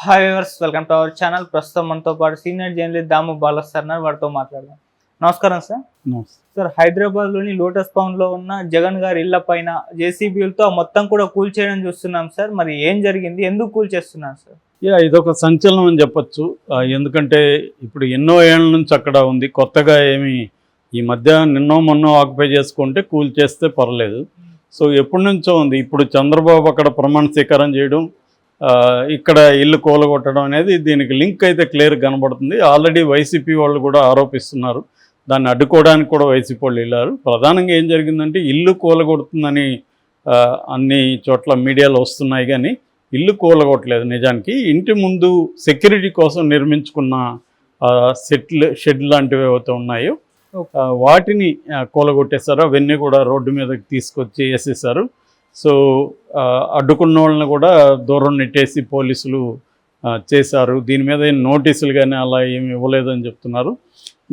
Hi viewers, welcome to our channel. ప్రస్తుతం మనతో పాటు సీనియర్ జర్నలిస్ట్ దాము బాలస్ సార్ వారితో మాట్లాడదాం. నమస్కారం సార్. సార్, హైదరాబాద్లోని లోటస్ పౌండ్లో ఉన్న జగన్ గారి ఇళ్ల పైన జేసీబీలతో మొత్తం కూడా కూల్చేయడం చూస్తున్నాం సార్. మరి ఏం జరిగింది, ఎందుకు కూల్చేస్తున్నారు సార్? ఇదొక సంచలనం అని చెప్పొచ్చు. ఎందుకంటే ఇప్పుడు ఎన్నో ఏళ్ళ నుంచి అక్కడ ఉంది, కొత్తగా ఏమి ఈ మధ్య నిన్నో మొన్నో ఆక్యుపై చేసుకుంటే కూల్చేస్తే పర్లేదు. సో ఎప్పటి నుంచో ఉంది. ఇప్పుడు చంద్రబాబు అక్కడ ప్రమాణ స్వీకారం చేయడం, ఇక్కడ ఇల్లు కూలగొట్టడం అనేది దీనికి లింక్ అయితే క్లియర్ కనబడుతుంది. ఆల్రెడీ వైసీపీ వాళ్ళు కూడా ఆరోపిస్తున్నారు, దాన్ని అడ్డుకోవడానికి కూడా వైసీపీ వాళ్ళు వెళ్ళారు. ప్రధానంగా ఏం జరిగిందంటే ఇల్లు కూలగొడుతుందని అన్ని చోట్ల మీడియాలో వస్తున్నాయి, కానీ ఇల్లు కూలగొట్టలేదు. నిజానికి ఇంటి ముందు సెక్యూరిటీ కోసం నిర్మించుకున్న షెడ్ లాంటివి ఏవైతే ఉన్నాయో వాటిని కూలగొట్టేశారు. అవన్నీ కూడా రోడ్డు మీదకి తీసుకొచ్చి వేసేసారు. సో అడ్డుకున్న వాళ్ళని కూడా దూరం నెట్టేసి పోలీసులు చేశారు. దీని మీద నోటీసులు కానీ అలా ఏమి ఇవ్వలేదని చెప్తున్నారు.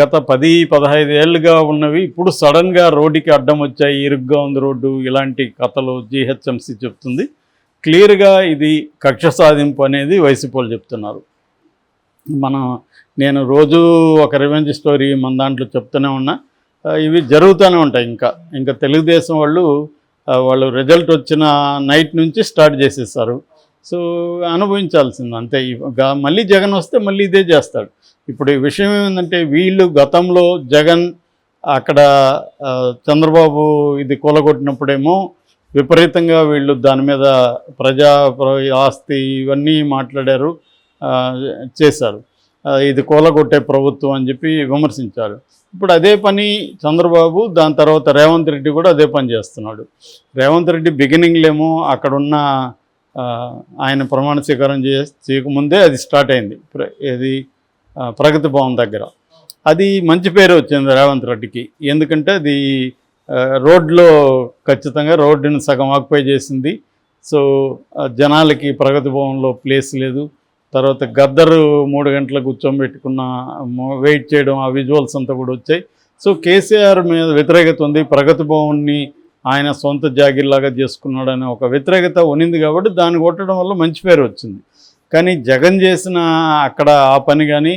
గత 10-15 ఏళ్ళుగా ఉన్నవి ఇప్పుడు సడన్గా రోడ్డుకి అడ్డం వచ్చాయి, ఇరుగ్గా ఉంది రోడ్డు, ఇలాంటి కథలు జీహెచ్ఎంసీ చెప్తుంది. క్లియర్గా ఇది కక్ష సాధింపు అనేది వైసీపీ వాళ్ళు చెప్తున్నారు. నేను రోజు ఒక రివెంజ్ స్టోరీ మన దాంట్లో చెప్తూనే ఉన్నా. ఇవి జరుగుతూనే ఉంటాయి. ఇంకా తెలుగుదేశం వాళ్ళు రిజల్ట్ వచ్చిన నైట్ నుంచి స్టార్ట్ చేసేసారు. సో అనుభవించాల్సింది అంతే. మళ్ళీ జగన్ వస్తే మళ్ళీ ఇదే చేస్తాడు. ఇప్పుడు ఈ విషయం ఏమిటంటే, వీళ్ళు గతంలో జగన్ అక్కడ చంద్రబాబు ఇది కూలగొట్టినప్పుడేమో విపరీతంగా వీళ్ళు దాని మీద ప్రజా ఆస్తి ఇవన్నీ మాట్లాడారు, చేశారు. ఇది కూలగొట్టే ప్రభుత్వం అని చెప్పి విమర్శించారు. ఇప్పుడు అదే పని చంద్రబాబు, దాని తర్వాత రేవంత్ రెడ్డి కూడా అదే పని చేస్తున్నాడు. రేవంత్ రెడ్డి బిగినింగ్లేమో అక్కడున్న ఆయన ప్రమాణ స్వీకారం చేయకముందే అది స్టార్ట్ అయింది. ఇది ప్రగతి భవన్ దగ్గర అది మంచి పేరు వచ్చింది రేవంత్ రెడ్డికి. ఎందుకంటే అది రోడ్లో ఖచ్చితంగా రోడ్డుని సగం ఆక్యుపై చేసింది. సో జనాలకి ప్రగతి భవన్లో ప్లేస్ లేదు. తర్వాత గద్దరు 3 గంటల కూర్చోబెట్టుకున్న వెయిట్ చేయడం, ఆ విజువల్స్ అంతా కూడా వచ్చాయి. సో కేసీఆర్ మీద వ్యతిరేకత ఉంది, ప్రగతి భవన్ని ఆయన సొంత జాగిర్లాగా చేసుకున్నాడనే ఒక వ్యతిరేకత ఉన్నింది. కాబట్టి దాన్ని కొట్టడం వల్ల మంచి పేరు వచ్చింది. కానీ జగన్ చేసిన అక్కడ ఆ పని కానీ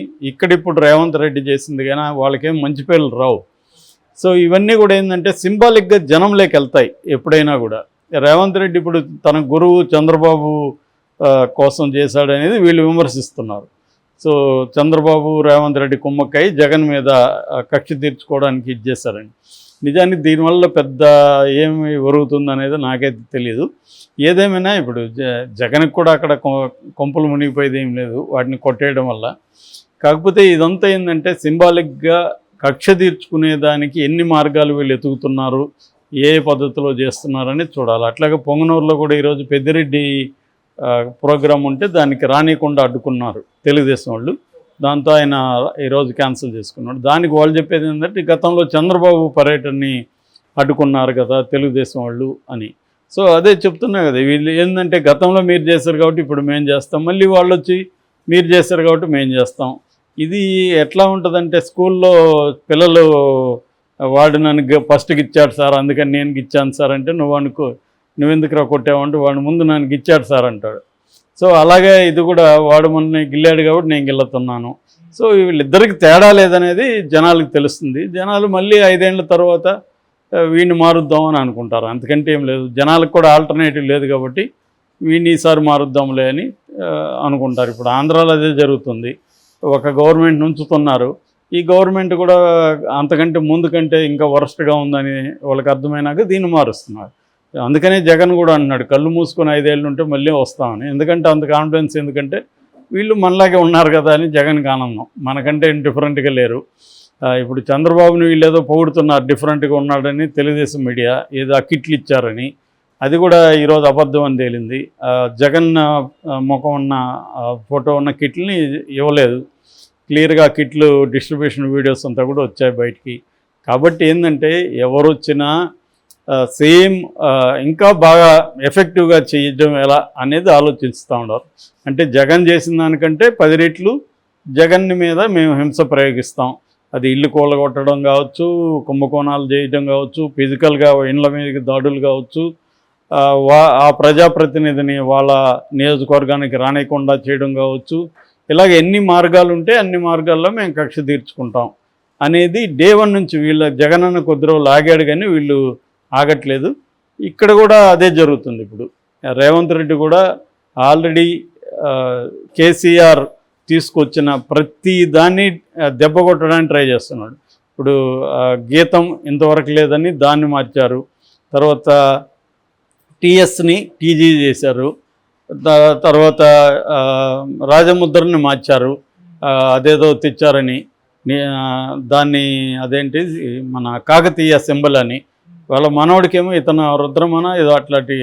ఇప్పుడు రేవంత్ రెడ్డి చేసింది కానీ వాళ్ళకేం మంచి పేర్లు రావు. సో ఇవన్నీ కూడా ఏంటంటే సింబాలిక్గా జనంలోకి వెళ్తాయి ఎప్పుడైనా కూడా. రేవంత్ రెడ్డి ఇప్పుడు తన గురువు చంద్రబాబు కోసం చేశాడనేది వీళ్ళు విమర్శిస్తున్నారు. సో చంద్రబాబు రేవంత్ రెడ్డి కుమ్మక్కై జగన్ మీద కక్ష తీర్చుకోవడానికి ఇది చేశారండి. నిజానికి దీనివల్ల పెద్ద ఏమి ఒరుగుతుందనేది నాకైతే తెలియదు. ఏదేమైనా ఇప్పుడు జగన్కి కూడా అక్కడ కొంపలు మునిగిపోయేది ఏం లేదు వాటిని కొట్టేయడం వల్ల. కాకపోతే ఇదంతా ఏంటంటే సింబాలిక్గా కక్ష తీర్చుకునేదానికి ఎన్ని మార్గాలు వీళ్ళు ఎతుకుతున్నారు, ఏ పద్ధతిలో చేస్తున్నారని చూడాలి. అట్లాగే పొంగనూరులో కూడా ఈరోజు పెద్దిరెడ్డి ప్రోగ్రాం ఉంటే దానికి రానియకుండా అడ్డుకున్నారు తెలుగుదేశం వాళ్ళు. దాంతో ఆయన ఈరోజు క్యాన్సిల్ చేసుకున్నాడు. దానికి వాళ్ళు చెప్పేది ఏంటంటే గతంలో చంద్రబాబు పర్యటనని అడ్డుకున్నారు కదా తెలుగుదేశం వాళ్ళు అని. సో అదే చెప్తున్నా కదా, వీళ్ళు ఏంటంటే గతంలో మీరు చేశారు కాబట్టి ఇప్పుడు మేము చేస్తాం, మళ్ళీ వాళ్ళు వచ్చి మీరు చేశారు కాబట్టి మేము చేస్తాం. ఇది ఎట్లా ఉంటుందంటే, స్కూల్లో పిల్లలు వాడు నన్ను ఫస్ట్కి ఇచ్చాడు సార్ అందుకని నేను ఇచ్చాను సార్ అంటే నువ్వెందుకురా కొట్టావంటే వాడు ముందు నన్ను ఇచ్చాడు సార్ అంటాడు. సో అలాగే ఇది కూడా వాడు మొన్న గిల్లాడు కాబట్టి నేను గిల్లుతున్నాను. సో వీళ్ళిద్దరికి తేడా లేదనేది జనాలకు తెలుస్తుంది. జనాలు మళ్ళీ 5 ఏళ్ళ తర్వాత వీడిని మారుద్దామని అనుకుంటారు, అంతకంటే ఏం లేదు. జనాలకు కూడా ఆల్టర్నేటివ్ లేదు కాబట్టి వీడిని ఈసారి మారుద్దాంలే అని అనుకుంటారు. ఇప్పుడు ఆంధ్రాలో అదే జరుగుతుంది. ఒక గవర్నమెంట్ ఉంచుతున్నారు, ఈ గవర్నమెంట్ కూడా అంతకంటే ముందు కంటే ఇంకా వరస్ట్గా ఉందని వాళ్ళకి అర్థమైనాక దీన్ని మారుస్తున్నారు. అందుకనే జగన్ కూడా అన్నాడు కళ్ళు మూసుకొని 5 ఏళ్ళు ఉంటే మళ్ళీ వస్తామని. ఎందుకంటే అంత కాన్ఫిడెన్స్, ఎందుకంటే వీళ్ళు మనలాగే ఉన్నారు కదా అని జగన్కి ఆనందం. మనకంటే డిఫరెంట్గా లేరు. ఇప్పుడు చంద్రబాబుని వీళ్ళు ఏదో పొగుడుతున్నారు, డిఫరెంట్గా ఉన్నాడని తెలుగుదేశం మీడియా, ఏదో ఆ కిట్లు ఇచ్చారని. అది కూడా ఈరోజు అబద్ధం అని తేలింది. జగన్ ముఖం ఉన్న ఫోటో ఉన్న కిట్లని ఇవ్వలేదు. క్లియర్గా కిట్లు డిస్ట్రిబ్యూషన్ వీడియోస్ అంతా కూడా వచ్చాయి బయటికి. కాబట్టి ఏంటంటే ఎవరు వచ్చినా సేమ్ ఇంకా బాగా ఎఫెక్టివ్గా చేయడం ఎలా అనేది ఆలోచిస్తూ ఉన్నారు. అంటే జగన్ చేసిన దానికంటే 10 రెట్లు జగన్ మీద మేము హింస ప్రయోగిస్తాం. అది ఇల్లు కూలగొట్టడం కావచ్చు, కుంభకోణాలు చేయడం కావచ్చు, ఫిజికల్గా ఇండ్ల మీదకి దాడులు కావచ్చు, ఆ ప్రజాప్రతినిధిని వాళ్ళ నియోజకవర్గానికి రానియకుండా చేయడం కావచ్చు. ఇలాగ ఎన్ని మార్గాలు ఉంటే అన్ని మార్గాల్లో మేము కక్ష తీర్చుకుంటాం అనేది డే 1 నుంచి వీళ్ళ జగనన్న కొద్ది రోజులు ఆగాడు, కానీ వీళ్ళు ఆగట్లేదు. ఇక్కడ కూడా అదే జరుగుతుంది. ఇప్పుడు రేవంత్ రెడ్డి కూడా ఆల్రెడీ కేసీఆర్ తీసుకొచ్చిన ప్రతి దాన్ని దెబ్బ కొట్టడానికి ట్రై చేస్తున్నాడు. ఇప్పుడు గీతం ఇంతవరకు లేదని దాన్ని మార్చారు, తర్వాత టీఎస్ని టీజీ చేశారు, తర్వాత రాజముద్రని మార్చారు, అదేదో తెచ్చారని దాన్ని అదేంటి మన కాకతీయ సింబల్ అని. వాళ్ళ మనవడికేమో ఇతను రుద్రమన ఏదో అట్లాంటి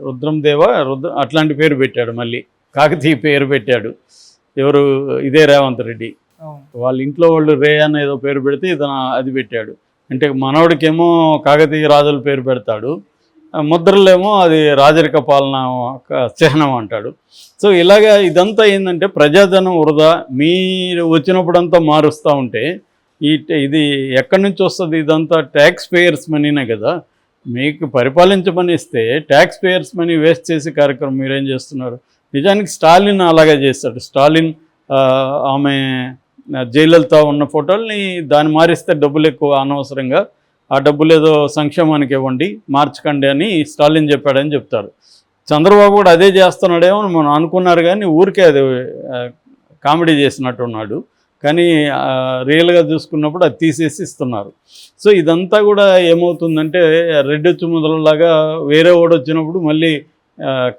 రుద్రందేవ అట్లాంటి పేరు పెట్టాడు, మళ్ళీ కాకతీయ పేరు పెట్టాడు. ఎవరు? ఇదే రేవంత్ రెడ్డి. వాళ్ళ ఇంట్లో వాళ్ళు రే అని ఏదో పేరు పెడితే ఇతను అది పెట్టాడు. అంటే మనవడికేమో కాకతీయ రాజుల పేరు పెడతాడు, ముద్రలేమో అది రాజరిక పాలన చిహ్నం అంటాడు. సో ఇలాగా ఇదంతా ఏంటంటే ప్రజాధనం వృధా, మీరు వచ్చినప్పుడంతా మారుస్తూ ఉంటే ఇది ఎక్కడి నుంచి వస్తుంది? ఇదంతా ట్యాక్స్ పేయర్స్ మనీనే కదా. మీకు పరిపాలించమని ఇస్తే ట్యాక్స్ పేయర్స్ మనీ వేస్ట్ చేసే కార్యక్రమం మీరేం చేస్తున్నారు? నిజానికి స్టాలిన్ అలాగే చేస్తాడు. స్టాలిన్ ఆమె జయలలిత ఉన్న ఫోటోల్ని దాన్ని మారిస్తే డబ్బులు ఎక్కువ అనవసరంగా, ఆ డబ్బులు ఏదో సంక్షేమానికి ఇవ్వండి, మార్చకండి అని స్టాలిన్ చెప్పాడని చెప్తారు. చంద్రబాబు కూడా అదే చేస్తున్నాడేమో మనం అనుకున్నారు, కానీ ఊరికే అది కామెడీ చేసినట్టున్నాడు. కానీ రియల్గా చూసుకున్నప్పుడు అది తీసేసి ఇస్తున్నారు. సో ఇదంతా కూడా ఏమవుతుందంటే రెడ్డొచ్చు మొదలలాగా వేరే వాడు వచ్చినప్పుడు మళ్ళీ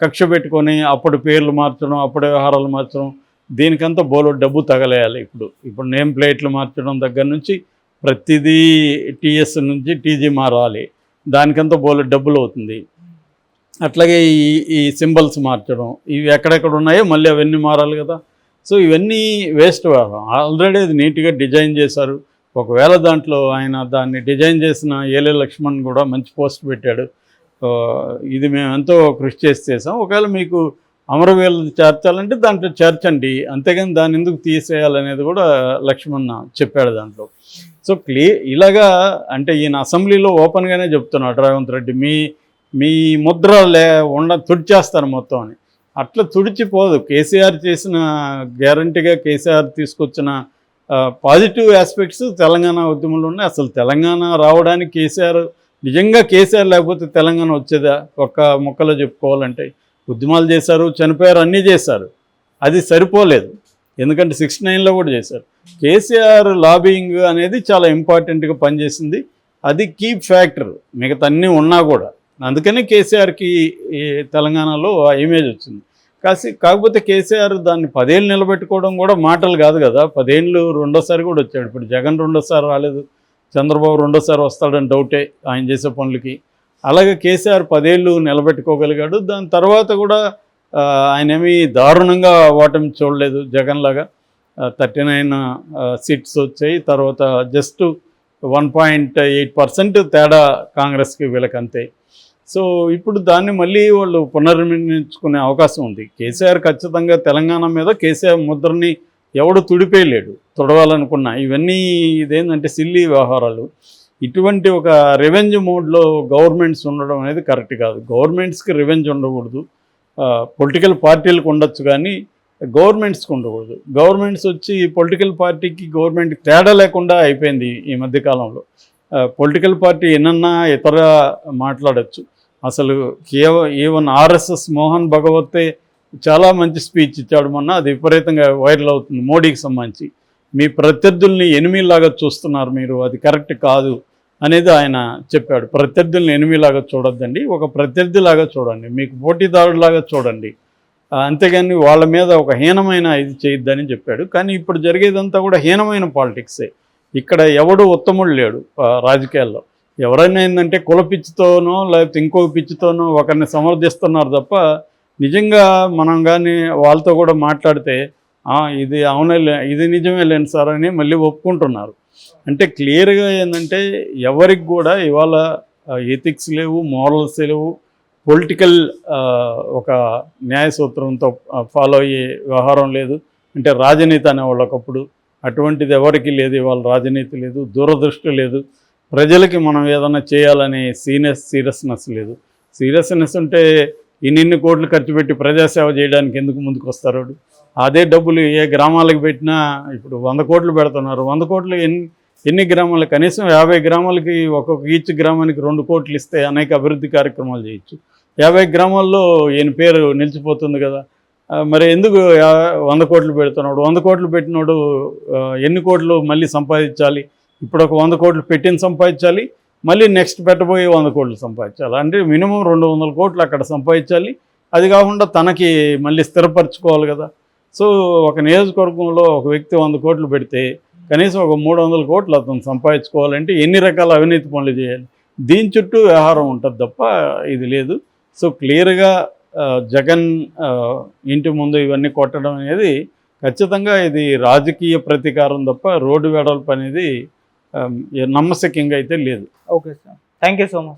కక్ష పెట్టుకొని అప్పుడు పేర్లు మార్చడం, అప్పుడు వ్యవహారాలు మార్చడం, దీనికంతా బోలో డబ్బు తగలేయాలి. ఇప్పుడు నేమ్ ప్లేట్లు మార్చడం దగ్గర నుంచి ప్రతిదీ టీఎస్ నుంచి టీజీ మారాలి, దానికంతా బోలో డబ్బులు అవుతుంది. అట్లాగే ఈ సింబల్స్ మార్చడం, ఇవి ఎక్కడెక్కడ ఉన్నాయో మళ్ళీ అవన్నీ మారాలి కదా. సో ఇవన్నీ వేస్ట్. ఆల్రెడీ అది నీట్గా డిజైన్ చేశారు. ఒకవేళ దాంట్లో ఆయన దాన్ని డిజైన్ చేసిన ఏలే లక్ష్మణ్ కూడా మంచి పోస్ట్ పెట్టాడు, ఇది మేము ఎంతో కృషి చేసాం, ఒకవేళ మీకు అమరవీరులు చేర్చాలంటే దాంట్లో చేర్చండి, అంతేగాని దాన్ని ఎందుకు తీసేయాలనేది కూడా లక్ష్మణ్ చెప్పాడు దాంట్లో. సో ఇలాగా అంటే ఈయన అసెంబ్లీలో ఓపెన్గానే చెప్తున్నాడు రేవంత్ రెడ్డి, మీ ముద్ర తుడిచేస్తారు మొత్తం అని. అట్లా తుడిచిపోదు. కేసీఆర్ చేసిన గ్యారంటీగా కేసీఆర్ తీసుకొచ్చిన పాజిటివ్ ఆస్పెక్ట్స్ తెలంగాణ ఉద్యమంలో ఉన్నాయి. అసలు తెలంగాణ రావడానికి నిజంగా కేసీఆర్ లేకపోతే తెలంగాణ వచ్చేదా? ఒక్క ముక్కలో చెప్పుకోవాలంటే ఉద్యమాలు చేశారు, చనిపోయారు, అన్నీ చేశారు, అది సరిపోలేదు. ఎందుకంటే 69లో కూడా చేశారు. కేసీఆర్ లాబింగ్ అనేది చాలా ఇంపార్టెంట్గా పనిచేసింది, అది కీ ఫ్యాక్టర్. మిగతా అన్నీ ఉన్నా కూడా అందుకని కేసీఆర్కి తెలంగాణలో ఆ ఇమేజ్ వచ్చింది. కాకపోతే కేసీఆర్ దాన్ని 10 ఏళ్ళు నిలబెట్టుకోవడం కూడా మాటలు కాదు కదా. 10 ఏళ్ళు రెండోసారి కూడా వచ్చాడు. ఇప్పుడు జగన్ రెండోసారి రాలేదు, చంద్రబాబు రెండోసారి వస్తాడని డౌటే ఆయన చేసే పనులకి. అలాగే కేసీఆర్ 10 ఏళ్ళు నిలబెట్టుకోగలిగాడు. దాని తర్వాత కూడా ఆయన ఏమీ దారుణంగా ఓటమి చూడలేదు. జగన్ లాగా 39 సీట్స్ వచ్చాయి, తర్వాత జస్ట్ 1.8% తేడా కాంగ్రెస్కి వీళ్ళకంతే. సో ఇప్పుడు దాన్ని మళ్ళీ వాళ్ళు పునర్నిర్మించుకునే అవకాశం ఉంది. కేసీఆర్ ఖచ్చితంగా తెలంగాణ మీద కేసీఆర్ ముద్రని ఎవడు తుడిపేయలేడు, తుడవాలనుకున్నా. ఇవన్నీ ఇదేంటంటే సిల్లీ వ్యవహారాలు. ఇటువంటి ఒక రివెంజ్ మోడ్లో గవర్నమెంట్స్ ఉండడం అనేది కరెక్ట్ కాదు. గవర్నమెంట్స్కి రివెంజ్ ఉండకూడదు. పొలిటికల్ పార్టీలకు ఉండొచ్చు కానీ గవర్నమెంట్స్కి ఉండకూడదు. గవర్నమెంట్స్ వచ్చి పొలిటికల్ పార్టీకి గవర్నమెంట్కి తేడా లేకుండా అయిపోయింది ఈ మధ్యకాలంలో. పొలిటికల్ పార్టీ ఎన్నన్నా ఇతర మాట్లాడచ్చు. అసలు ఈవెన్ ఆర్ఎస్ఎస్ మోహన్ భగవతే చాలా మంచి స్పీచ్ ఇచ్చాడు మొన్న, అది విపరీతంగా వైరల్ అవుతుంది మోడీకి సంబంధించి. మీ ప్రత్యర్థుల్ని ఎనిమిలాగా చూస్తున్నారు మీరు, అది కరెక్ట్ కాదు అనేది ఆయన చెప్పాడు. ప్రత్యర్థుల్ని ఎనిమిలాగా చూడొద్దండి, ఒక ప్రత్యర్థిలాగా చూడండి, మీకు పోటీదారులాగా చూడండి, అంతేగాని వాళ్ళ మీద ఒక హీనమైన ఇది చేయొద్దని చెప్పాడు. కానీ ఇప్పుడు జరిగేదంతా కూడా హీనమైన పాలిటిక్సే. ఇక్కడ ఎవడు ఉత్తముడు లేడు రాజకీయాల్లో. ఎవరైనా ఏంటంటే కుల పిచ్చితోనో లేకపోతే ఇంకో పిచ్చితోనో ఒకరిని సమర్థిస్తున్నారు తప్ప నిజంగా మనం కానీ వాళ్ళతో కూడా మాట్లాడితే ఇది అవునే ఇది నిజమే లేని సార్ అని మళ్ళీ ఒప్పుకుంటున్నారు. అంటే క్లియర్గా ఏంటంటే ఎవరికి కూడా ఇవాళ ఎథిక్స్ లేవు, మోరల్స్ లేవు, పొలిటికల్ ఒక న్యాయ సూత్రంతో ఫాలో అయ్యే వ్యవహారం లేదు. అంటే రాజనీతి అనేవాళ్ళు ఒకప్పుడు, అటువంటిది ఎవరికి లేదు. ఇవాళ రాజనీతి లేదు, దూరదృష్టి లేదు, ప్రజలకి మనం ఏదైనా చేయాలనే సీరియస్నెస్ లేదు. సీరియస్నెస్ ఉంటే ఇన్ని కోట్లు ఖర్చు పెట్టి ప్రజాసేవ చేయడానికి ఎందుకు ముందుకు వస్తారు వాడు? అదే డబ్బులు ఏ గ్రామాలకు పెట్టినా ఇప్పుడు 100 కోట్లు పెడుతున్నారు. 100 కోట్లు ఎన్ని గ్రామాలు? కనీసం 50 గ్రామాలకి ఈచ్ గ్రామానికి 2 కోట్లు ఇస్తే అనేక అభివృద్ధి కార్యక్రమాలు చేయొచ్చు. 50 గ్రామాల్లో ఈయన పేరు నిలిచిపోతుంది కదా. మరి ఎందుకు 100 కోట్లు పెడుతున్నాడు? 100 కోట్లు పెట్టినోడు ఎన్ని కోట్లు మళ్ళీ సంపాదించాలి? ఇప్పుడు ఒక 100 కోట్లు పెట్టిన సంపాదించాలి, మళ్ళీ నెక్స్ట్ పెట్టబోయే 100 కోట్లు సంపాదించాలి. అంటే మినిమం 200 కోట్లు అక్కడ సంపాదించాలి. అది కాకుండా తనకి మళ్ళీ స్థిరపరచుకోవాలి కదా. సో ఒక నియోజకవర్గంలో ఒక వ్యక్తి 100 కోట్లు పెడితే కనీసం ఒక 300 కోట్లు అతను సంపాదించుకోవాలంటే ఎన్ని రకాల అవినీతి పనులు చేయాలి? దీని చుట్టూ వ్యవహారం ఉంటుంది తప్ప ఇది లేదు. సో క్లియర్గా జగన్ ఇంటి ముందు ఇవన్నీ కొట్టడం అనేది ఖచ్చితంగా ఇది రాజకీయ ప్రతీకారం తప్ప రోడ్డు వెడల్పు అనేది నమ్మశక్యంగా అయితే లేదు. Okay sir, thank you so much.